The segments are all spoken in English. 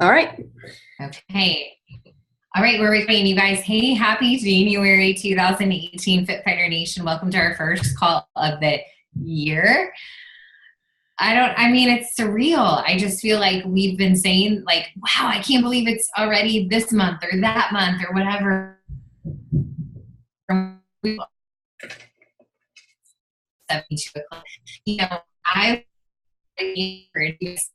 All right. Okay. All right, we're recording, you guys. Hey, happy January 2018, Fit Fighter Nation. Welcome to our first call of the year. It's surreal. I just feel like we've been saying, like, wow, I can't believe it's already this month or that month or whatever. You know, I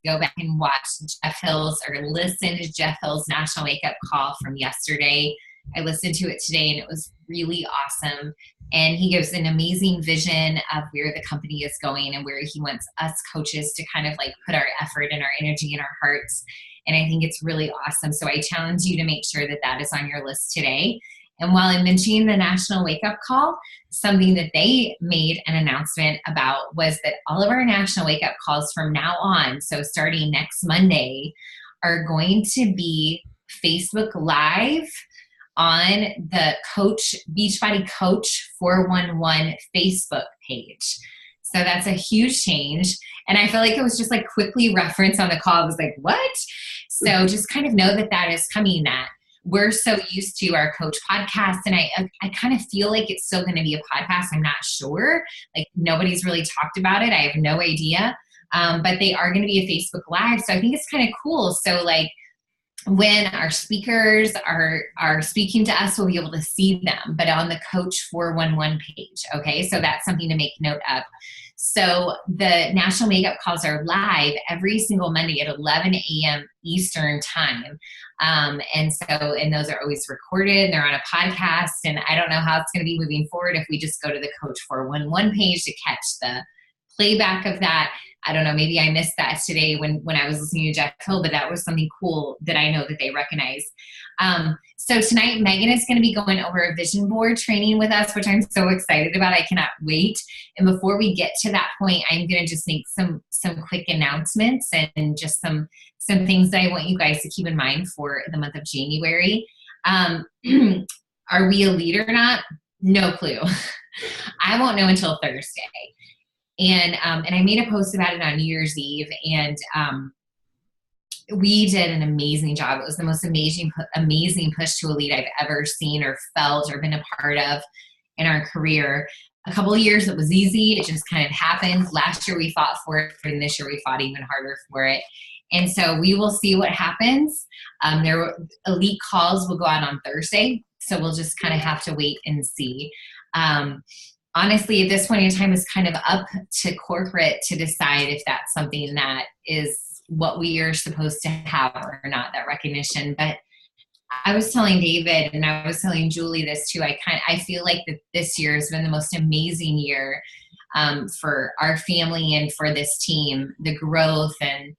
go back and watch Jeff Hill's or listen to Jeff Hill's National Wake Up Call from yesterday. I listened to it today and it was really awesome. And he gives an amazing vision of where the company is going and where he wants us coaches to kind of like put our effort and our energy and our hearts. And I think it's really awesome. So I challenge you to make sure that that is on your list today. And while I'm mentioning the National Wake Up Call, something that they made an announcement about was that all of our National Wake Up Calls from now on, so starting next Monday, are going to be Facebook Live on the Beachbody Coach 411 Facebook page. So that's a huge change. And I feel like it was just like quickly referenced on the call. I was like, what? So just kind of know that that is coming, that we're so used to our coach podcast, and I kind of feel like it's still going to be a podcast. I'm not sure. Like nobody's really talked about it. I have no idea. But they are going to be a Facebook Live. So I think it's kind of cool. So like when our speakers are speaking to us, we'll be able to see them, but on the Coach 411 page. Okay, so that's something to make note of. So the National Wake Up Calls are live every single Monday at 11 a.m. Eastern time. And those are always recorded. They're on a podcast, and I don't know how it's going to be moving forward if we just go to the Coach 411 page to catch the playback of that. I don't know, maybe I missed that today when I was listening to Jeff Hill, but that was something cool that I know that they recognize. So tonight, Megan is going to be going over a vision board training with us, which I'm so excited about. I cannot wait. And before we get to that point, I'm going to just make some quick announcements and just some things that I want you guys to keep in mind for the month of January. Are we a lead or not? No clue. I won't know until Thursday. And I made a post about it on New Year's Eve, and we did an amazing job. It was the most amazing push to elite I've ever seen or felt or been a part of in our career. A couple of years it was easy. It just kind of happened. Last year we fought for it, and this year we fought even harder for it. And so we will see what happens. Elite calls will go out on Thursday, so we'll just kind of have to wait and see. Honestly, at this point in time, it's kind of up to corporate to decide if that's something that is what we are supposed to have or not, that recognition. But I was telling David and I was telling Julie this too. I feel like that this year has been the most amazing year for our family and for this team, the growth. And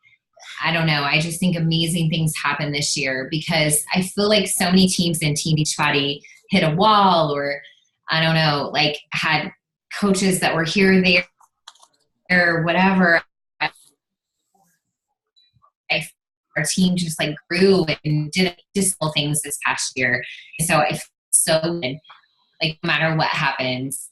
I don't know, I just think amazing things happen this year because I feel like so many teams in Team Beachbody hit a wall, or I don't know, like had coaches that were here, there, or whatever. Our team just like grew and did additional things this past year. So I feel so good. Like no matter what happens,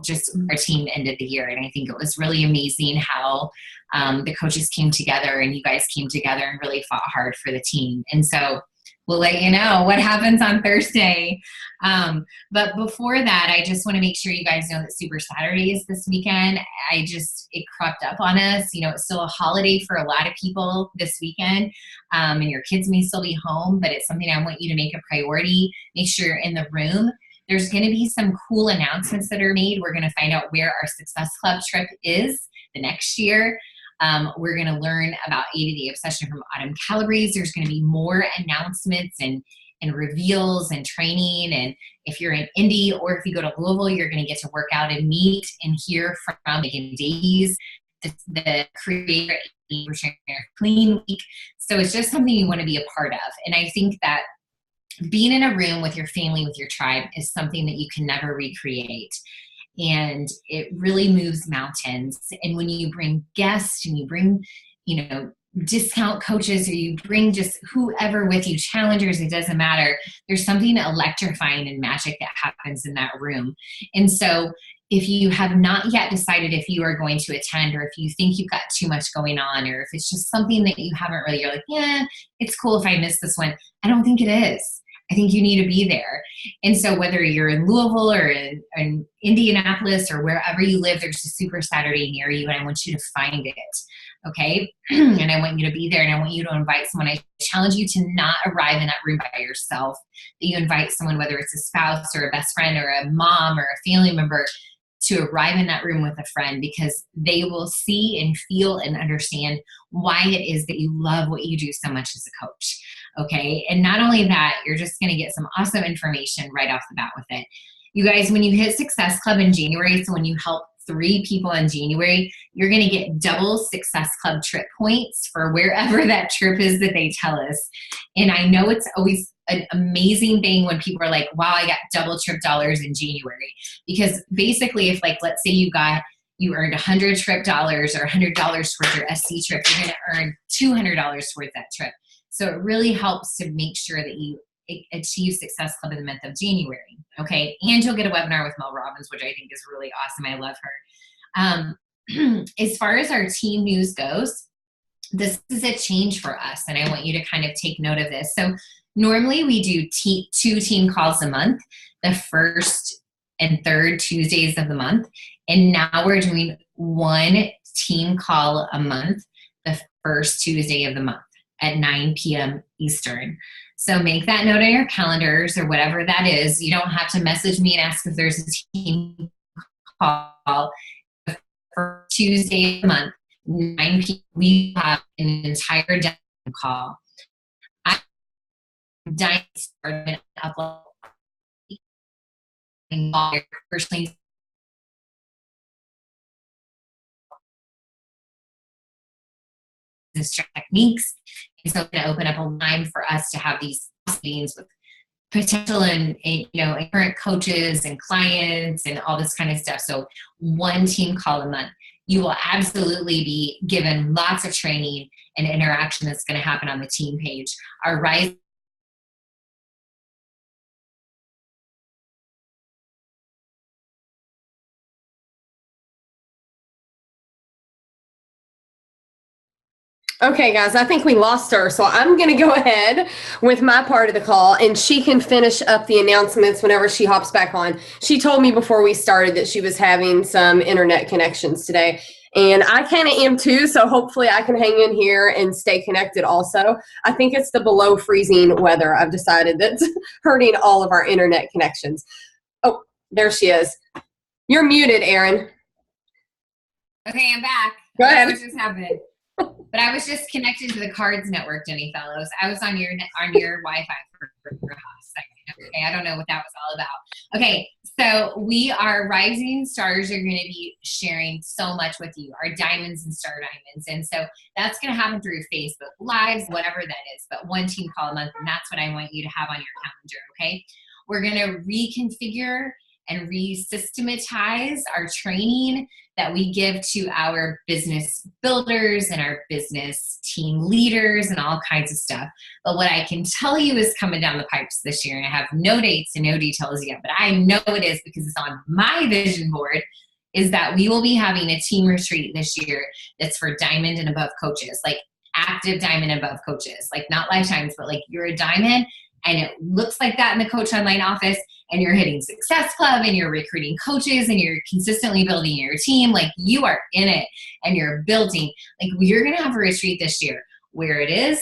just our team ended the year. And I think it was really amazing how the coaches came together and you guys came together and really fought hard for the team. And so we'll let you know what happens on Thursday. But before that, I just want to make sure you guys know that Super Saturday is this weekend. It crept up on us. It's still a holiday for a lot of people this weekend. And your kids may still be home, but it's something I want you to make a priority. Make sure you're in the room. There's going to be some cool announcements that are made. We're going to find out where our Success Club trip is the next year. We're going to learn about 80-Day Obsession from Autumn Calabrese. There's going to be more announcements and reveals and training. And if you're in Indy or if you go to Louisville, you're going to get to work out and meet and hear from Megan Davies, the creator of Clean Week. So it's just something you want to be a part of. And I think that being in a room with your family, with your tribe, is something that you can never recreate. And it really moves mountains. And when you bring guests and you bring, discount coaches, or you bring just whoever with you, challengers, it doesn't matter. There's something electrifying and magic that happens in that room. And so if you have not yet decided if you are going to attend, or if you think you've got too much going on, or if it's just something that you haven't really, you're like, yeah, it's cool if I miss this one. I don't think it is. I think you need to be there. And so whether you're in Louisville or in Indianapolis or wherever you live, there's a Super Saturday near you, and I want you to find it. Okay. And I want you to be there, and I want you to invite someone. I challenge you to not arrive in that room by yourself, that you invite someone, whether it's a spouse or a best friend or a mom or a family member, to arrive in that room with a friend, because they will see and feel and understand why it is that you love what you do so much as a coach. Okay. And not only that, you're just going to get some awesome information right off the bat with it. You guys, when you hit Success Club in January, so when you help 3 people in January, you're going to get double Success Club trip points for wherever that trip is that they tell us. And I know it's always an amazing thing when people are like, wow, I got double trip dollars in January. Because basically, if, like, let's say you earned $100 trip dollars or $100 towards your SC trip, you're going to earn $200 towards that trip. So it really helps to make sure that you achieve Success Club in the month of January. Okay. And you'll get a webinar with Mel Robbins, which I think is really awesome. I love her. As far as our team news goes, this is a change for us, and I want you to kind of take note of this. So normally we do 2 team calls a month, the first and third Tuesdays of the month. And now we're doing 1 team call a month, the first Tuesday of the month at 9 p.m. Eastern. So make that note on your calendars or whatever that is. You don't have to message me and ask if there's a team call for Tuesday of the month, 9 p.m. We have an entire diamond call. Diamond started upload personally techniques. And so I'm going to open up a line for us to have these meetings with potential and current coaches and clients and all this kind of stuff. So 1 team call a month. You will absolutely be given lots of training and interaction that's going to happen on the team page. Our Rise Okay, guys, I think we lost her. So I'm going to go ahead with my part of the call, and she can finish up the announcements whenever she hops back on. She told me before we started that she was having some internet connections today, and I kind of am too. So hopefully I can hang in here and stay connected also. I think it's the below freezing weather, I've decided, that's hurting all of our internet connections. Oh, there she is. You're muted, Erin. Okay, I'm back. Go ahead. What just happened? But I was just connected to the Cards Network, Jenny Fellows. I was on your Wi-Fi for a second. Okay, I don't know what that was all about. Okay, so we are Rising Stars are going to be sharing so much with you, our Diamonds and Star Diamonds. And so that's going to happen through Facebook Lives, whatever that is, but 1 team call a month, and that's what I want you to have on your calendar, okay? We're going to reconfigure and re-systematize our training that we give to our business builders and our business team leaders and all kinds of stuff. But what I can tell you is coming down the pipes this year, and I have no dates and no details yet, but I know it is because it's on my vision board, is that we will be having a team retreat this year that's for diamond and above coaches, like active diamond and above coaches, like not lifetimes, but like you're a diamond and it looks like that in the Coach Online office, and you're hitting Success Club and you're recruiting coaches and you're consistently building your team, like you are in it and you're building. Like, you're going to have a retreat this year. Where it is,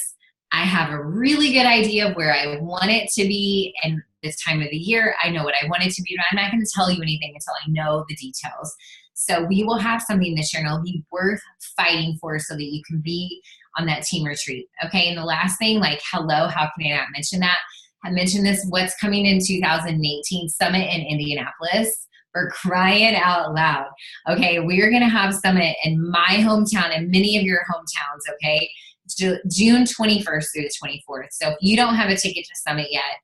I have a really good idea of where I want it to be, and this time of the year I know what I want it to be, but I'm not going to tell you anything until I know the details. So we will have something this year, and it'll be worth fighting for so that you can be on that team retreat. Okay, and the last thing, like, hello, how can I not mention that? I mentioned this, what's coming in 2018 Summit in Indianapolis. For crying out loud. Okay, we are going to have Summit in my hometown and many of your hometowns, okay? June 21st through the 24th. So if you don't have a ticket to Summit yet,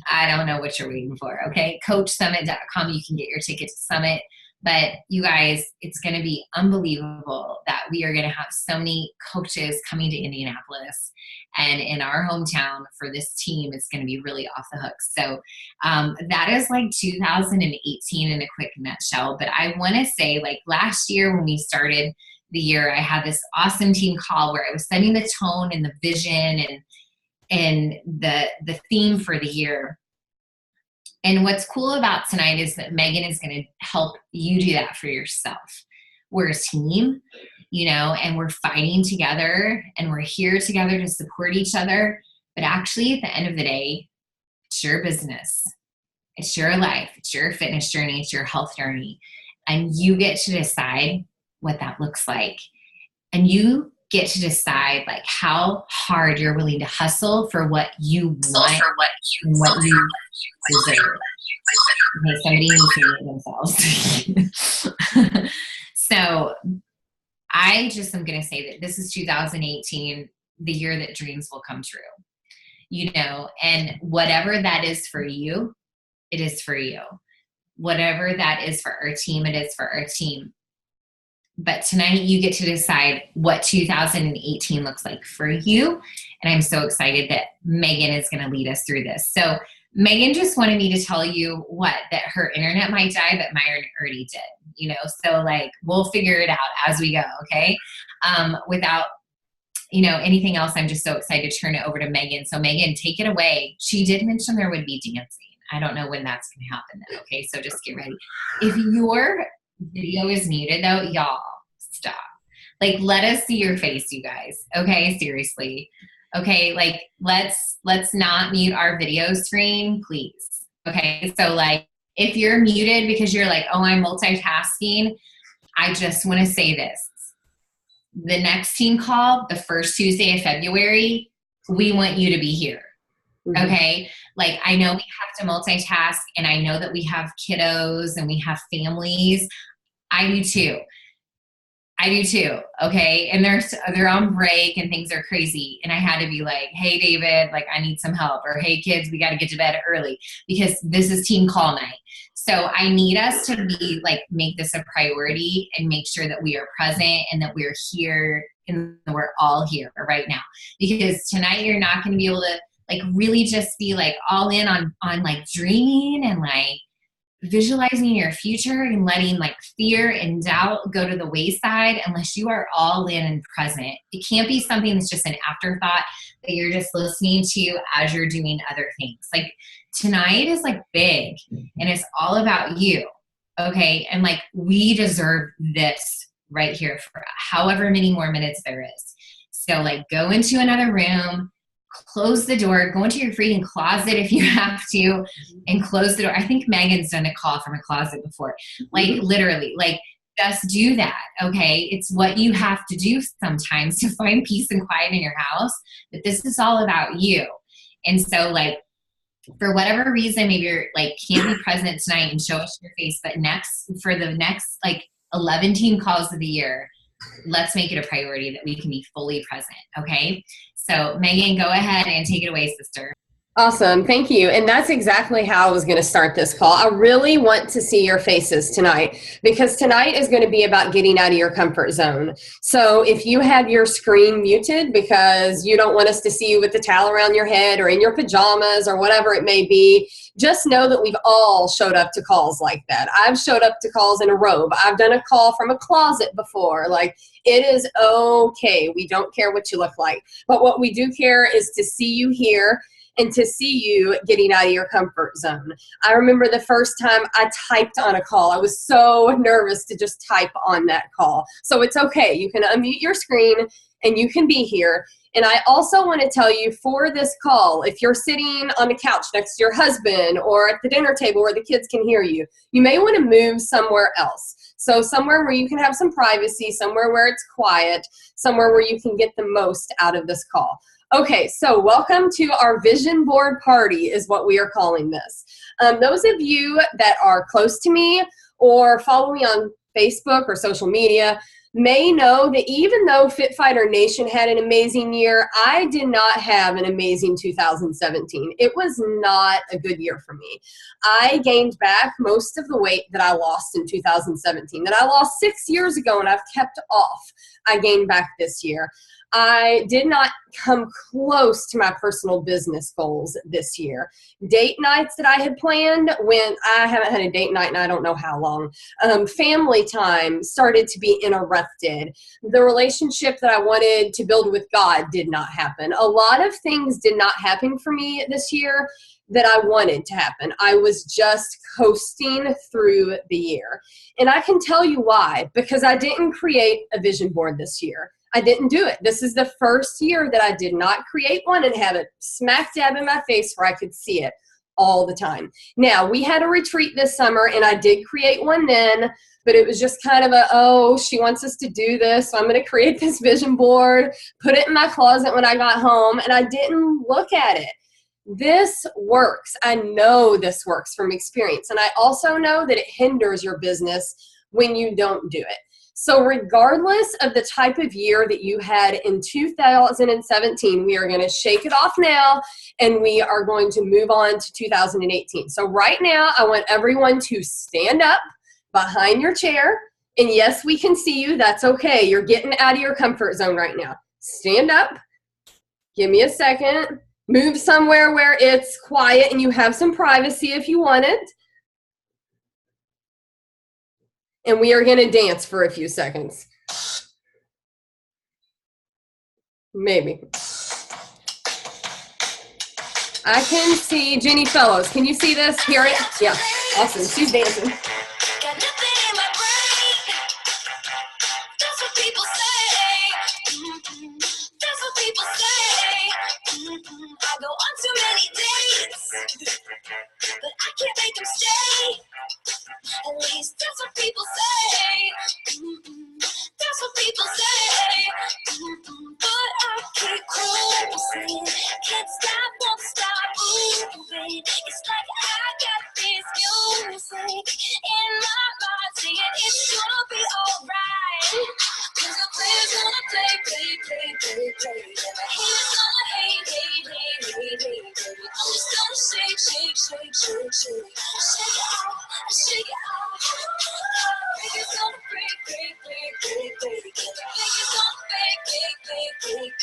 I don't know what you're waiting for, okay? CoachSummit.com, you can get your ticket to Summit. But you guys, it's going to be unbelievable that we are going to have so many coaches coming to Indianapolis and in our hometown for this team. It's going to be really off the hook. So that is like 2018 in a quick nutshell. But I want to say, like, last year when we started the year, I had this awesome team call where I was setting the tone and the vision and the theme for the year. And what's cool about tonight is that Megan is going to help you do that for yourself. We're a team, you know, and we're fighting together and we're here together to support each other. But actually, at the end of the day, it's your business. It's your life. It's your fitness journey. It's your health journey. And you get to decide what that looks like. And you get to decide like how hard you're willing to hustle for what you want and what you deserve. Okay, somebody needs to mute themselves. So I just am going to say that this is 2018, the year that dreams will come true. You know, and whatever that is for you, it is for you. Whatever that is for our team, it is for our team. But tonight you get to decide what 2018 looks like for you. And I'm so excited that Megan is going to lead us through this. So Megan just wanted me to tell you that her internet might die, but mine already did, you know? So like, we'll figure it out as we go. Okay. Without, you know, anything else, I'm just so excited to turn it over to Megan. So Megan, take it away. She did mention there would be dancing. I don't know when that's going to happen then. Okay. So just get ready. If your video is muted though, y'all stop. Like, let us see your face, you guys. Okay, seriously. Okay, like let's not mute our video screen, please. Okay, so like if you're muted because you're like, oh, I'm multitasking, I just want to say this. The next team call, the first Tuesday of February, we want you to be here. Mm-hmm. Okay, like I know we have to multitask and I know that we have kiddos and we have families. I do too. Okay. And they're on break and things are crazy. And I had to be like, hey, David, like I need some help, or hey kids, we got to get to bed early because this is team call night. So I need us to be like, make this a priority and make sure that we are present and that we're here and we're all here right now, because tonight you're not going to be able to like really just be like all in on like dreaming and like visualizing your future and letting like fear and doubt go to the wayside unless you are all in and present. It can't be something that's just an afterthought that you're just listening to as you're doing other things. Like tonight is like big and it's all about you. Okay. And like we deserve this right here for however many more minutes there is. So like go into another room, close the door, go into your freaking closet if you have to, and close the door. I think Megan's done a call from a closet before. Like literally, like just do that, okay? It's what you have to do sometimes to find peace and quiet in your house, but this is all about you. And so like, for whatever reason, maybe you're like, can't be present tonight and show us your face, but for the next like 11 team calls of the year, let's make it a priority that we can be fully present, okay? So Megan, go ahead and take it away, sister. Awesome. Thank you. And that's exactly how I was going to start this call. I really want to see your faces tonight because tonight is going to be about getting out of your comfort zone. So if you have your screen muted because you don't want us to see you with the towel around your head or in your pajamas or whatever it may be, just know that we've all showed up to calls like that. I've showed up to calls in a robe. I've done a call from a closet before. Like, it is okay. We don't care what you look like. But what we do care is to see you here and to see you getting out of your comfort zone. I remember the first time I typed on a call. I was so nervous to just type on that call. So it's okay. You can unmute your screen and you can be here. And I also want to tell you for this call, if you're sitting on the couch next to your husband or at the dinner table where the kids can hear you, you may want to move somewhere else. So somewhere where you can have some privacy, somewhere where it's quiet, somewhere where you can get the most out of this call. Okay, so welcome to our vision board party is what we are calling this. Those of you that are close to me or follow me on Facebook or social media may know that even though Fit Fighter Nation had an amazing year, I did not have an amazing 2017. It was not a good year for me. I gained back most of the weight that I lost in 2017, that I lost 6 years ago and I've kept off. I gained back this year. I did not come close to my personal business goals this year. Date nights that I had planned, when I haven't had a date night in I don't know how long. Family time started to be interrupted. The relationship that I wanted to build with God did not happen. A lot of things did not happen for me this year that I wanted to happen. I was just coasting through the year. And I can tell you why, because I didn't create a vision board this year. I didn't do it. This is the first year that I did not create one and have it smack dab in my face where I could see it all the time. Now, we had a retreat this summer and I did create one then, but it was just kind of oh, she wants us to do this, so I'm going to create this vision board, put it in my closet when I got home, and I didn't look at it. This works. I know this works from experience, and I also know that it hinders your business when you don't do it. So regardless of the type of year that you had in 2017, we are going to shake it off now and we are going to move on to 2018. So right now, I want everyone to stand up behind your chair. And yes, we can see you. That's okay. You're getting out of your comfort zone right now. Stand up. Give me a second. Move somewhere where it's quiet and you have some privacy if you want it. And we are going to dance for a few seconds. Maybe. I can see Jenny Fellows. Can you see this? Hear it? Yeah. Awesome. She's dancing. Got nothing in my brain. That's what people say. That's what people say. I go on too many dates, but I can't make them stay. At least that's what people say. That's what people say. But I keep cruising. Can't stop, won't stop moving. It's like I got this music in my mind saying it's gonna be alright. 'Cause the player's gonna play. And my haters gonna hate. I'm just gonna shake. Shake it off. Shake it off. Think it's gonna break. Think it's gonna break.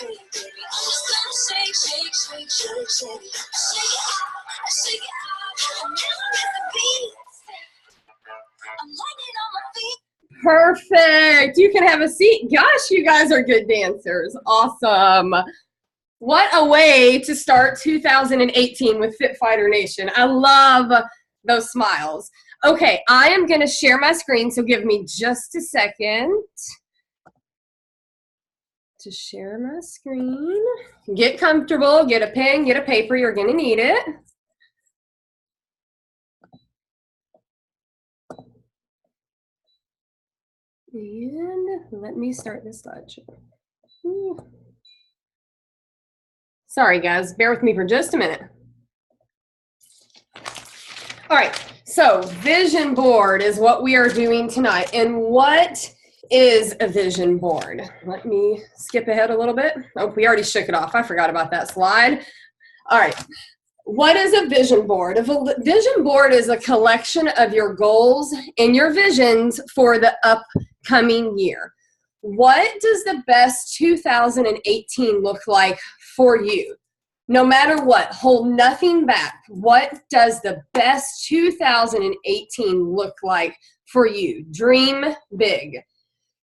I'm just gonna shake. Shake it off. I'm never miss a beat. I'm lightning on my feet. Perfect. You can have a seat. Gosh, you guys are good dancers. Awesome. What a way to start 2018 with Fit Fighter Nation. I love those smiles. Okay, I am going to share my screen, so give me just a second to share my screen. Get comfortable, get a pen, get a paper. You're going to need it. And let me start this slideshow. Sorry, guys. Bear with me for just a minute. All right. So vision board is what we are doing tonight. And what is a vision board? Let me skip ahead a little bit. Oh, we already shook it off. I forgot about that slide. All right. What is a vision board? A vision board is a collection of your goals and your visions for the upcoming year. What does the best 2018 look like for you? No matter what, hold nothing back. What does the best 2018 look like for you? Dream big.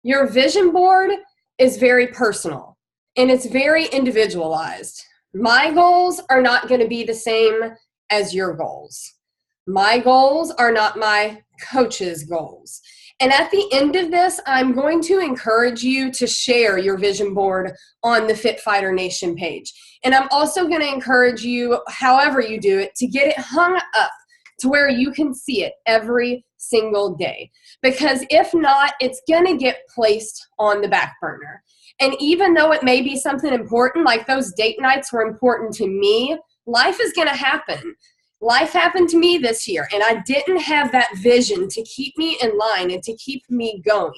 Your vision board is very personal and it's very individualized. My goals are not going to be the same as your goals. My goals are not my coach's goals. And at the end of this, I'm going to encourage you to share your vision board on the Fit Fighter Nation page. And I'm also going to encourage you, however you do it, to get it hung up to where you can see it every single day. Because if not, it's going to get placed on the back burner. And even though it may be something important, like those date nights were important to me, life is going to happen. Life happened to me this year, and I didn't have that vision to keep me in line and to keep me going.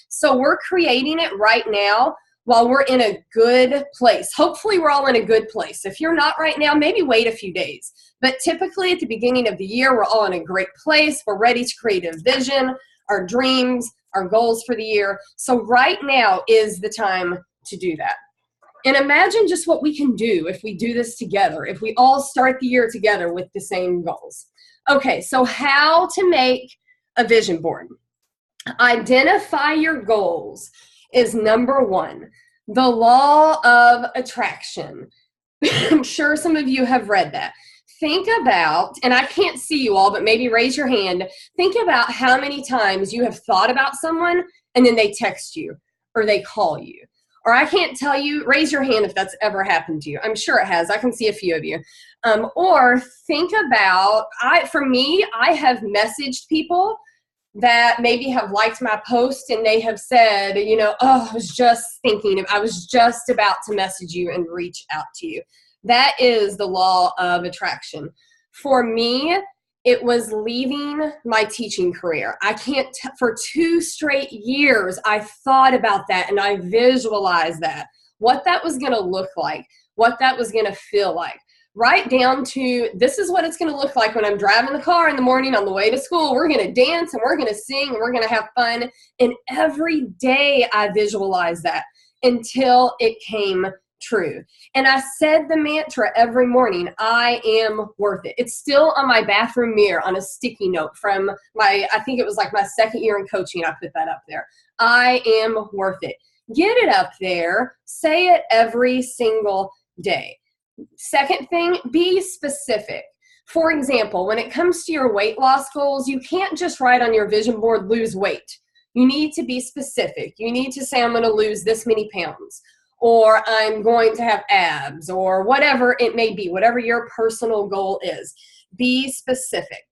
So we're creating it right now while we're in a good place. Hopefully we're all in a good place. If you're not right now, maybe wait a few days. But typically at the beginning of the year, we're all in a great place. We're ready to create a vision, our dreams, our goals for the year. So right now is the time to do that. And imagine just what we can do if we do this together, if we all start the year together with the same goals. Okay, so how to make a vision board. Identify your goals is number one. The law of attraction. I'm sure some of you have read that. Think about, and I can't see you all, but maybe raise your hand. Think about how many times you have thought about someone and then they text you or they call you. Or I can't tell you, raise your hand if that's ever happened to you. I'm sure it has. I can see a few of you. Or think about, for me, I have messaged people that maybe have liked my post and they have said, you know, oh, I was just about to message you and reach out to you. That is the law of attraction. For me, it was leaving my teaching career. For 2 straight years, I thought about that and I visualized that, what that was going to look like, what that was going to feel like. Right down to, this is what it's going to look like when I'm driving the car in the morning on the way to school. We're going to dance and we're going to sing and we're going to have fun. And every day I visualized that until it came true. And I said the mantra every morning, I am worth it. It's still on my bathroom mirror on a sticky note from I think it was like my 2nd year in coaching. I put that up there. I am worth it. Get it up there. Say it every single day. Second thing, be specific. For example, when it comes to your weight loss goals, you can't just write on your vision board, lose weight. You need to be specific. You need to say, I'm going to lose this many pounds, or I'm going to have abs, or whatever it may be, whatever your personal goal is. Be specific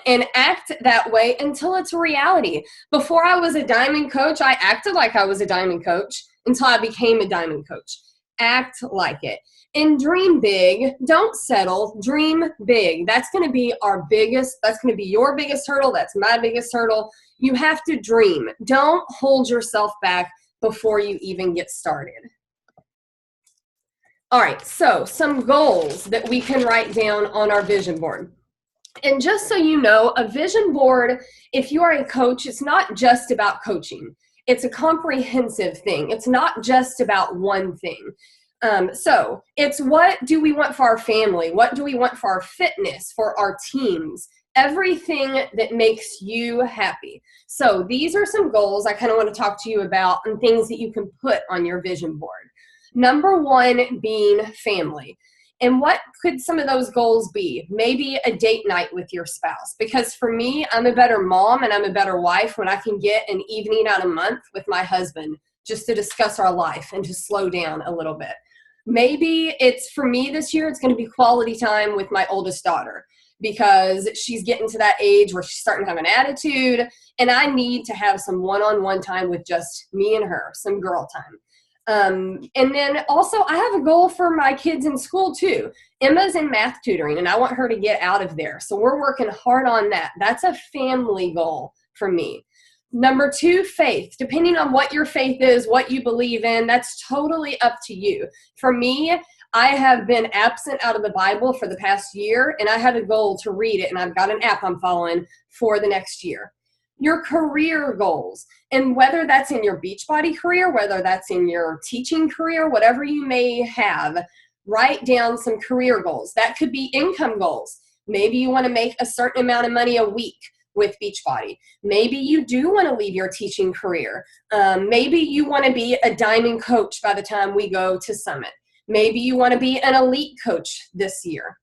and act that way until it's a reality. Before I was a diamond coach, I acted like I was a diamond coach until I became a diamond coach. Act like it. And dream big. Don't settle. Dream big. That's going to be that's going to be your biggest hurdle. That's my biggest hurdle. You have to dream. Don't hold yourself back before you even get started. All right, so some goals that we can write down on our vision board. And just so you know, a vision board, if you are a coach, it's not just about coaching. It's a comprehensive thing. It's not just about one thing. So it's, what do we want for our family? What do we want for our fitness, for our teams? Everything that makes you happy. So these are some goals I kind of want to talk to you about and things that you can put on your vision board. Number one being family. And what could some of those goals be? Maybe a date night with your spouse. Because for me, I'm a better mom and I'm a better wife when I can get an evening out a month with my husband just to discuss our life and to slow down a little bit. Maybe it's, for me this year, it's going to be quality time with my oldest daughter, because she's getting to that age where she's starting to have an attitude and I need to have some one-on-one time with just me and her, some girl time. And then also I have a goal for my kids in school too. Emma's in math tutoring and I want her to get out of there. So we're working hard on that. That's a family goal for me. Number two, faith. Depending on what your faith is, what you believe in, that's totally up to you. For me, I have been absent out of the Bible for the past year and I had a goal to read it and I've got an app I'm following for the next year. Your career goals, and whether that's in your Beachbody career, whether that's in your teaching career, whatever you may have, write down some career goals. That could be income goals. Maybe you want to make a certain amount of money a week with Beachbody. Maybe you do want to leave your teaching career. Maybe you want to be a diamond coach by the time we go to Summit. Maybe you want to be an elite coach this year.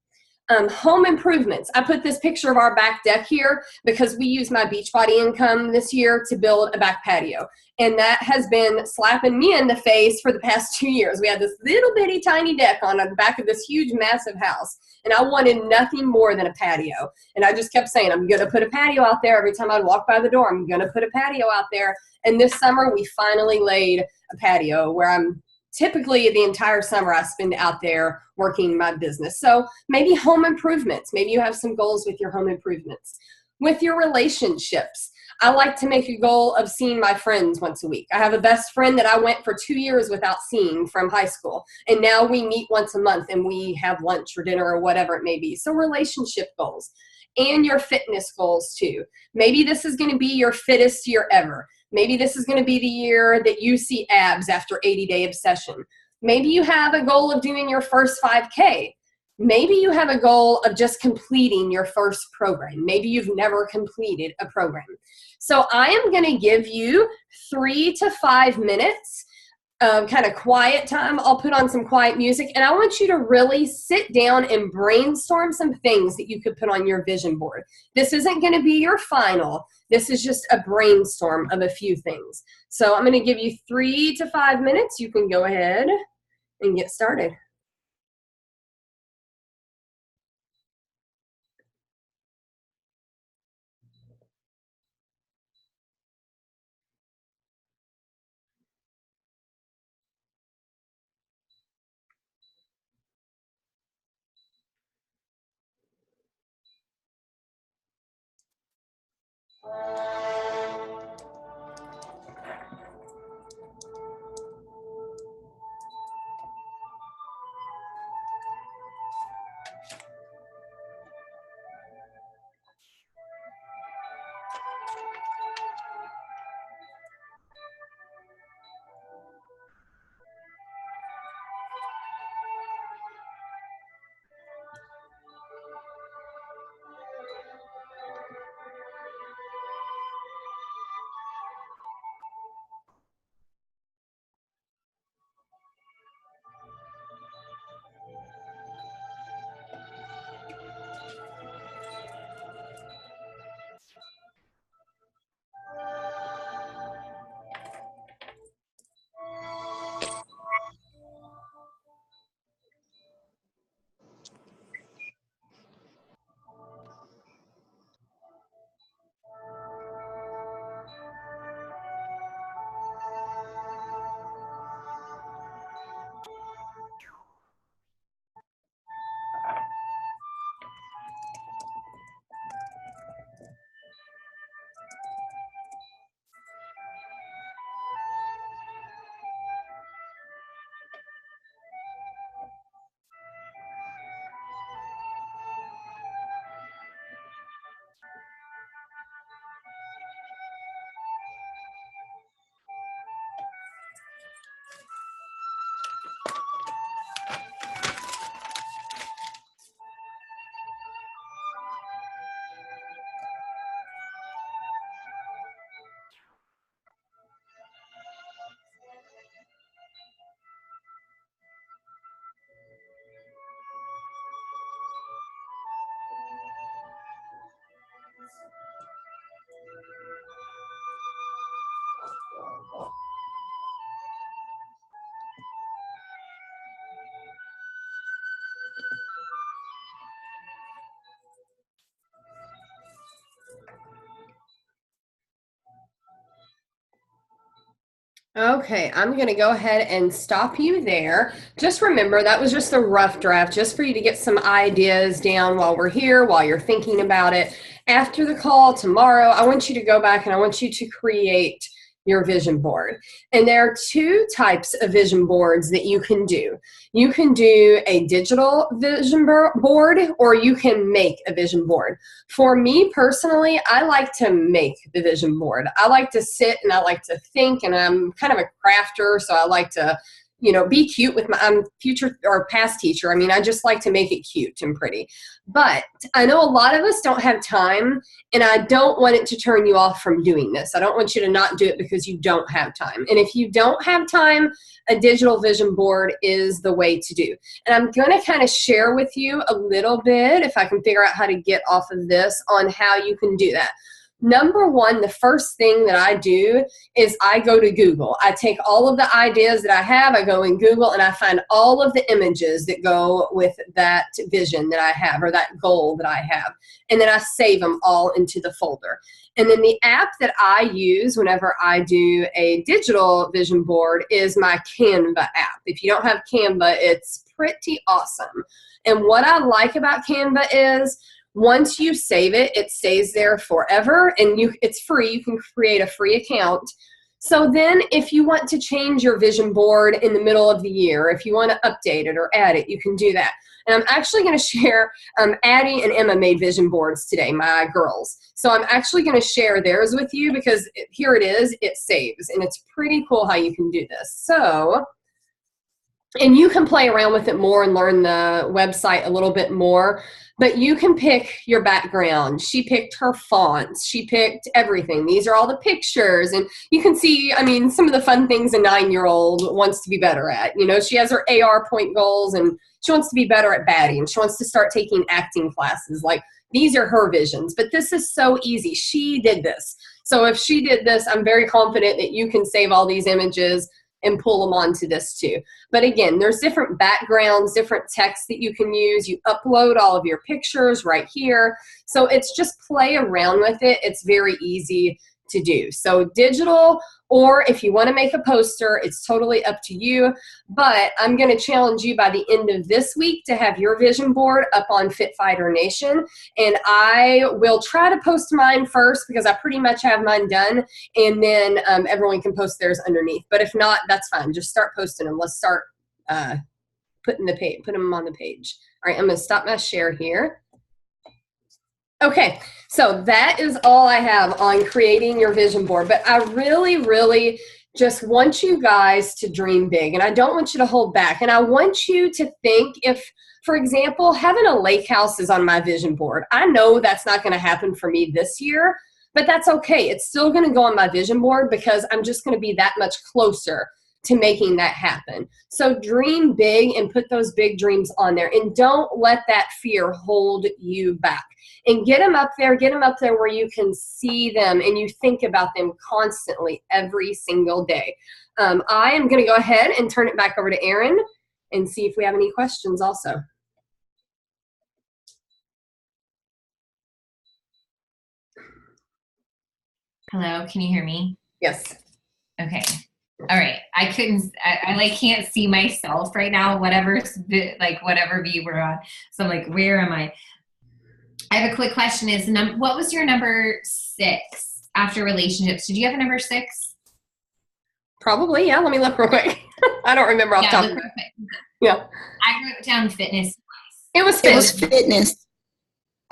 Home improvements. I put this picture of our back deck here because we use my Beachbody income this year to build a back patio. And that has been slapping me in the face for the past 2 years. We had this little bitty tiny deck on the back of this huge massive house. And I wanted nothing more than a patio. And I just kept saying, I'm going to put a patio out there. Every time I'd walk by the door, I'm going to put a patio out there. And this summer we finally laid a patio where I'm typically the entire summer I spend out there working my business. So maybe home improvements. Maybe you have some goals with your home improvements. With your relationships, I like to make a goal of seeing my friends once a week. I have a best friend that I went for 2 years without seeing from high school. And now we meet once a month and we have lunch or dinner or whatever it may be. So relationship goals and your fitness goals too. Maybe this is going to be your fittest year ever. Maybe this is going to be the year that you see abs after 80-day obsession. Maybe you have a goal of doing your first 5K. Maybe you have a goal of just completing your first program. Maybe you've never completed a program. So I am going to give you 3 to 5 minutes of kind of quiet time. I'll put on some quiet music, and I want you to really sit down and brainstorm some things that you could put on your vision board. This isn't going to be your final. This is just a brainstorm of a few things. So I'm going to give you 3 to 5 minutes. You can go ahead and get started. Okay, I'm going to go ahead and stop you there. Just remember, that was just a rough draft, just for you to get some ideas down while we're here, while you're thinking about it. After the call tomorrow, I want you to go back and I want you to create your vision board. And there are 2 types of vision boards that you can do. You can do a digital vision board, or you can make a vision board. For me personally, I like to make the vision board. I like to sit and I like to think, and I'm kind of a crafter, so I like to, be cute with I'm future or past teacher. I mean, I just like to make it cute and pretty. But I know a lot of us don't have time, and I don't want it to turn you off from doing this. I don't want you to not do it because you don't have time. And if you don't have time, a digital vision board is the way to do. And I'm going to kind of share with you a little bit, if I can figure out how to get off of this, on how you can do that. number one, the first thing that I do is I go to Google. I take all of the ideas that I have, I go in Google, and I find all of the images that go with that vision that I have or that goal that I have. And then I save them all into the folder. And then the app that I use whenever I do a digital vision board is my Canva app. If you don't have Canva, it's pretty awesome. And what I like about Canva is once you save it, it stays there forever, and it's free. You can create a free account. So then if you want to change your vision board in the middle of the year, if you want to update it or add it, you can do that. And I'm actually going to share, Addie and Emma made vision boards today, my girls. So I'm actually going to share theirs with you because here it is, it saves. And it's pretty cool how you can do this. So, and you can play around with it more and learn the website a little bit more. But you can pick your background. She picked her fonts. She picked everything. These are all the pictures. And you can see, I mean, some of the fun things a 9-year-old wants to be better at. You know, she has her AR point goals, and she wants to be better at batting. And she wants to start taking acting classes. Like, these are her visions. But this is so easy. She did this. So if she did this, I'm very confident that you can save all these images and pull them onto this too. But again, there's different backgrounds, different text that you can use. You upload all of your pictures right here. So it's just play around with it. It's very easy to do. So digital, or if you want to make a poster, it's totally up to you. But I'm going to challenge you by the end of this week to have your vision board up on Fit Fighter Nation. And I will try to post mine first because I pretty much have mine done. And then everyone can post theirs underneath. But if not, that's fine. Just start posting them. Let's start putting them on the page. All right, I'm going to stop my share here. Okay, so that is all I have on creating your vision board. But I really, really just want you guys to dream big. And I don't want you to hold back. And I want you to think if, for example, having a lake house is on my vision board. I know that's not going to happen for me this year, but that's okay. It's still going to go on my vision board because I'm just going to be that much closer to making that happen. So dream big and put those big dreams on there. And don't let that fear hold you back. And get them up there where you can see them and you think about them constantly every single day. I am going to go ahead and turn it back over to Erin and see if we have any questions also. Hello, can you hear me? Yes. Okay. All right. I can't see myself right now, whatever view we're on. So I'm like, where am I? I have a quick question. What was your number 6 after relationships? Did you have a number 6? Probably, yeah. Let me look real quick. I don't remember off the top of my head. Yeah. I wrote down fitness. It was fitness.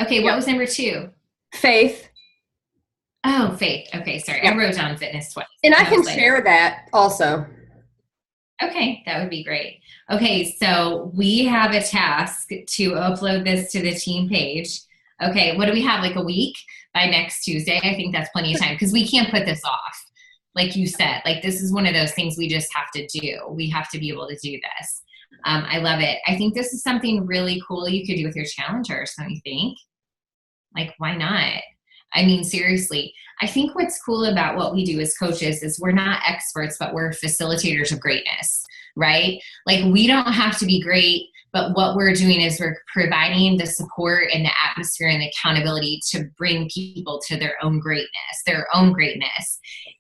Okay, what was number 2? Faith. Oh, faith. Okay, sorry. Yeah. I wrote down fitness twice. And I can share that also. Okay, that would be great. Okay, so we have a task to upload this to the team page. Okay, what do we have, like a week by next Tuesday? I think that's plenty of time because we can't put this off. Like you said, like this is one of those things we just have to do. We have to be able to do this. I love it. I think this is something really cool you could do with your challengers, don't you think? Like, why not? I mean, seriously, I think what's cool about what we do as coaches is we're not experts, but we're facilitators of greatness, right? Like we don't have to be great, but what we're doing is we're providing the support and the atmosphere and the accountability to bring people to their own greatness.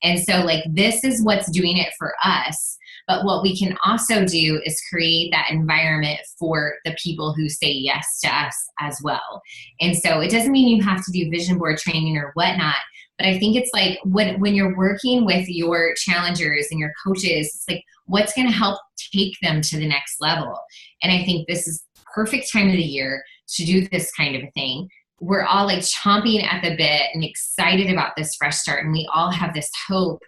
And so like, this is what's doing it for us. But what we can also do is create that environment for the people who say yes to us as well. And so it doesn't mean you have to do vision board training or whatnot, but I think it's like when you're working with your challengers and your coaches, it's like, what's going to help take them to the next level? And I think this is perfect time of the year to do this kind of a thing. We're all like chomping at the bit and excited about this fresh start. And we all have this hope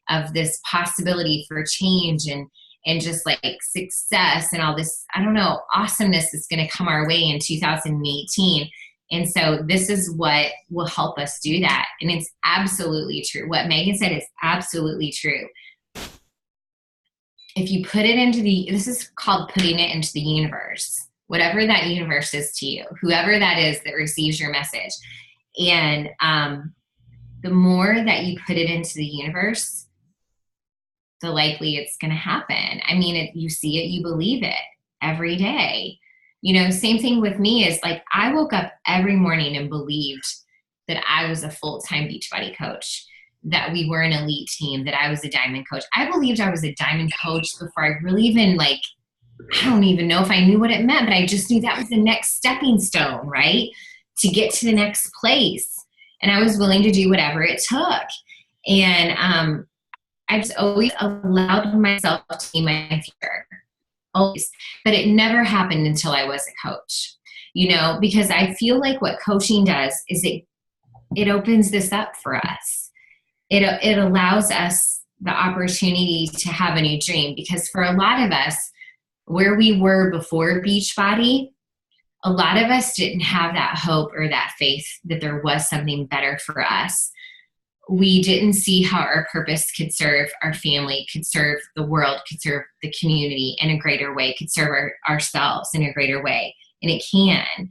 of this possibility for change and just like success and all this, I don't know, awesomeness that's going to come our way in 2018. And so this is what will help us do that. And it's absolutely true. What Megan said is absolutely true. If you put it into this is called putting it into the universe, whatever that universe is to you, whoever that is that receives your message. And the more that you put it into the universe, the likely it's going to happen. I mean, you see it, you believe it every day. Same thing with me is like, I woke up every morning and believed that I was a full-time Beachbody coach, that we were an elite team, that I was a diamond coach. I believed I was a diamond coach before I really even I don't even know if I knew what it meant, but I just knew that was the next stepping stone, right? To get to the next place. And I was willing to do whatever it took. And I just always allowed myself to be my future, always. But it never happened until I was a coach, because I feel like what coaching does is it opens this up for us. It allows us the opportunity to have a new dream, because for a lot of us, where we were before Beachbody, a lot of us didn't have that hope or that faith that there was something better for us. We didn't see how our purpose could serve our family, could serve the world, could serve the community in a greater way, could serve ourselves in a greater way. And it can.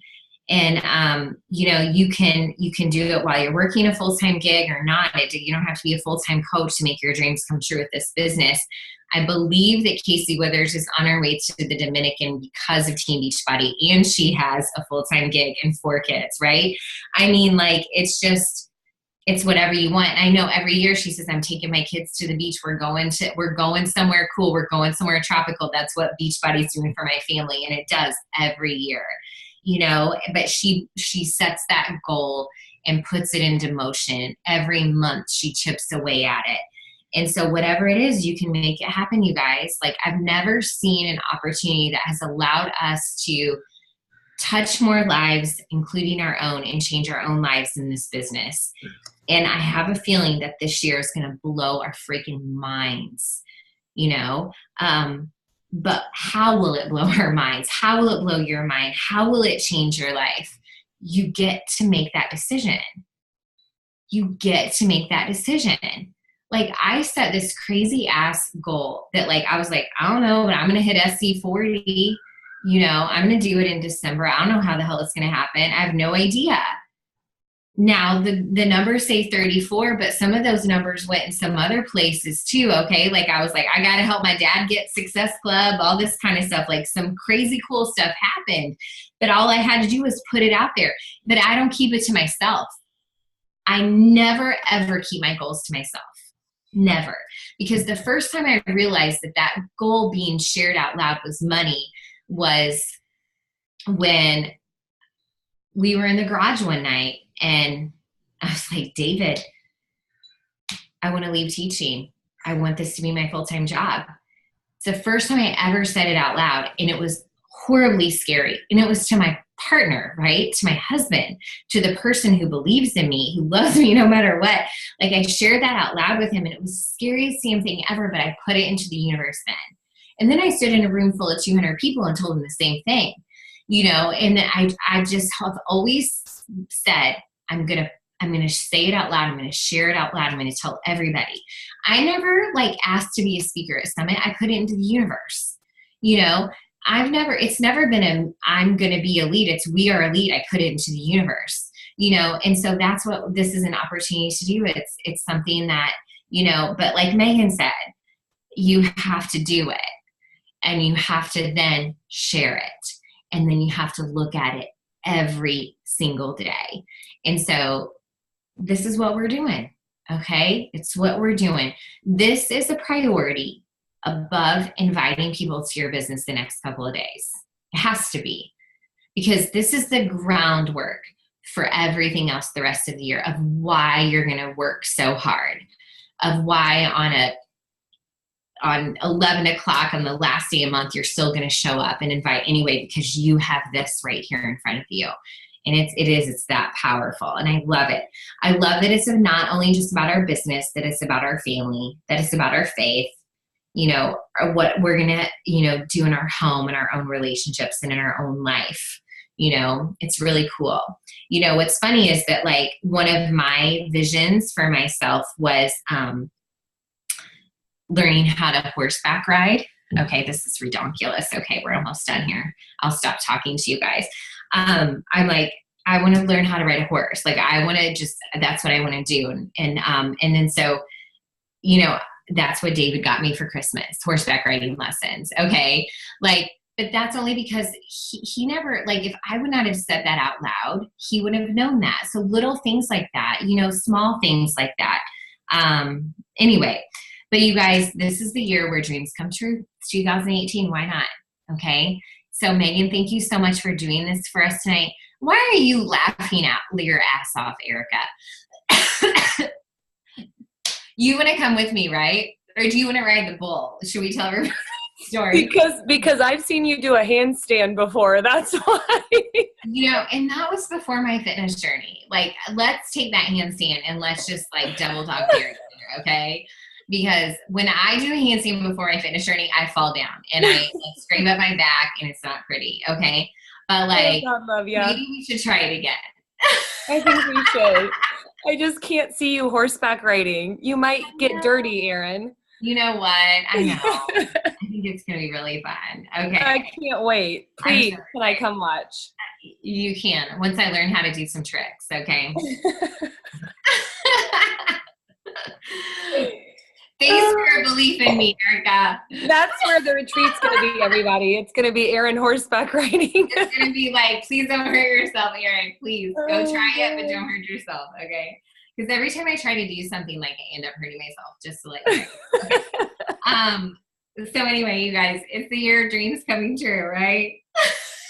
And, you can do it while you're working a full-time gig or not. You don't have to be a full-time coach to make your dreams come true with this business. I believe that Casey Withers is on her way to the Dominican because of Team Beachbody, and she has a full-time gig and 4 kids, right? I mean, it's whatever you want. I know every year she says, I'm taking my kids to the beach. We're going somewhere cool. We're going somewhere tropical. That's what Beachbody's doing for my family. And it does every year, but she sets that goal and puts it into motion. Every month she chips away at it. And so whatever it is, you can make it happen, you guys. I've never seen an opportunity that has allowed us to touch more lives, including our own, and change our own lives in this business. And I have a feeling that this year is going to blow our freaking minds, but how will it blow our minds? How will it blow your mind? How will it change your life? You get to make that decision. You get to make that decision. I set this crazy ass goal that I was like, I don't know, but I'm going to hit SC40. I'm going to do it in December. I don't know how the hell it's going to happen. I have no idea. Now the numbers say 34, but some of those numbers went in some other places too. Okay. I was like, I got to help my dad get Success Club, all this kind of stuff. Some crazy cool stuff happened, but all I had to do was put it out there. But I don't keep it to myself. I never, ever keep my goals to myself. Never. Because the first time I realized that goal being shared out loud was money was when we were in the garage one night, and I was like, David, I want to leave teaching. I want this to be my full-time job. It's the first time I ever said it out loud, and it was horribly scary. And it was to my partner, right? To my husband, to the person who believes in me, who loves me no matter what. I shared that out loud with him, and it was the scariest damn thing ever, but I put it into the universe then. And then I stood in a room full of 200 people and told them the same thing, and I just have always said, I'm going to say it out loud. I'm going to share it out loud. I'm going to tell everybody. I never asked to be a speaker at Summit. I put it into the universe. It's never been I'm going to be elite. It's we are elite. I put it into the universe, and so that's what this is an opportunity to do. It's something that, but like Megan said, you have to do it, and you have to then share it. And then you have to look at it every single day. And so this is what we're doing. Okay. It's what we're doing. This is a priority above inviting people to your business the next couple of days. It has to be, because this is the groundwork for everything else the rest of the year, of why you're going to work so hard, of why on 11 o'clock on the last day of the month, you're still going to show up and invite anyway, because you have this right here in front of you. And it's that powerful. And I love it. I love that it's not only just about our business, that it's about our family, that it's about our faith, or what we're going to, do in our home and our own relationships and in our own life. It's really cool. What's funny is that one of my visions for myself was, learning how to horseback ride. Okay, this is redonkulous. Okay, we're almost done here. I'll stop talking to you guys. I'm I want to learn how to ride a horse. Like I want to just, that's what I want to do. And then so, you know, that's what David got me for Christmas, horseback riding lessons. Okay. Like, but that's only because he never, like, if I would not have said that out loud, he would have known that. So little things like that, you know, small things like that. Anyway, but you guys, this is the year where dreams come true. It's 2018. Why not? Okay. So Megan, thank you so much for doing this for us tonight. Why are you laughing out your ass off, Erica? You want to come with me, right? Or do you want to ride the bull? Should we tell her story? Because I've seen you do a handstand before. That's why. You know, and that was before my fitness journey. Like, let's take that handstand and let's just like double dog dare each other, okay? Because when I do a handstand before my fitness journey, I fall down and I like, scrape up my back and it's not pretty, okay? But like, God love ya. maybe we should try it again. I think we should. I just can't see you horseback riding. You might get dirty, Erin. You know what? I know. I think it's going to be really fun. Okay. I can't wait. Please, sure. can I come watch? You can, once I learn how to do some tricks, okay? Thanks for your belief in me, Erica. That's where the retreat's going to be, everybody. It's going to be Erin horseback riding. It's going to be like, please don't hurt yourself, Erin. Please go try it, but don't hurt yourself, okay? Because every time I try to do something, like I end up hurting myself, just to let you know. Okay. So anyway, you guys, it's the year of dreams coming true, right?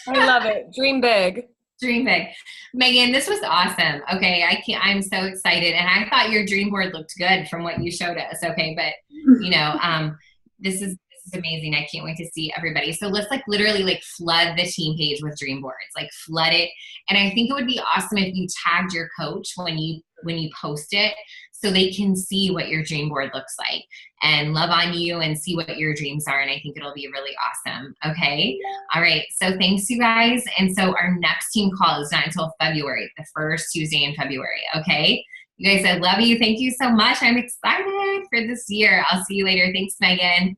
I love it. Dream big. Dream big. Megan, this was awesome. Okay, I'm so excited. And I thought your dream board looked good from what you showed us. Okay, but you know, this is amazing. I can't wait to see everybody. So let's like literally like flood the team page with dream boards, like flood it. And I think it would be awesome if you tagged your coach when you post it, so they can see what your dream board looks like and love on you and see what your dreams are. And I think it'll be really awesome. Okay. All right. So thanks, you guys. And so our next team call is not until February, the first Tuesday in February. Okay. You guys, I love you. Thank you so much. I'm excited for this year. I'll see you later. Thanks, Megan.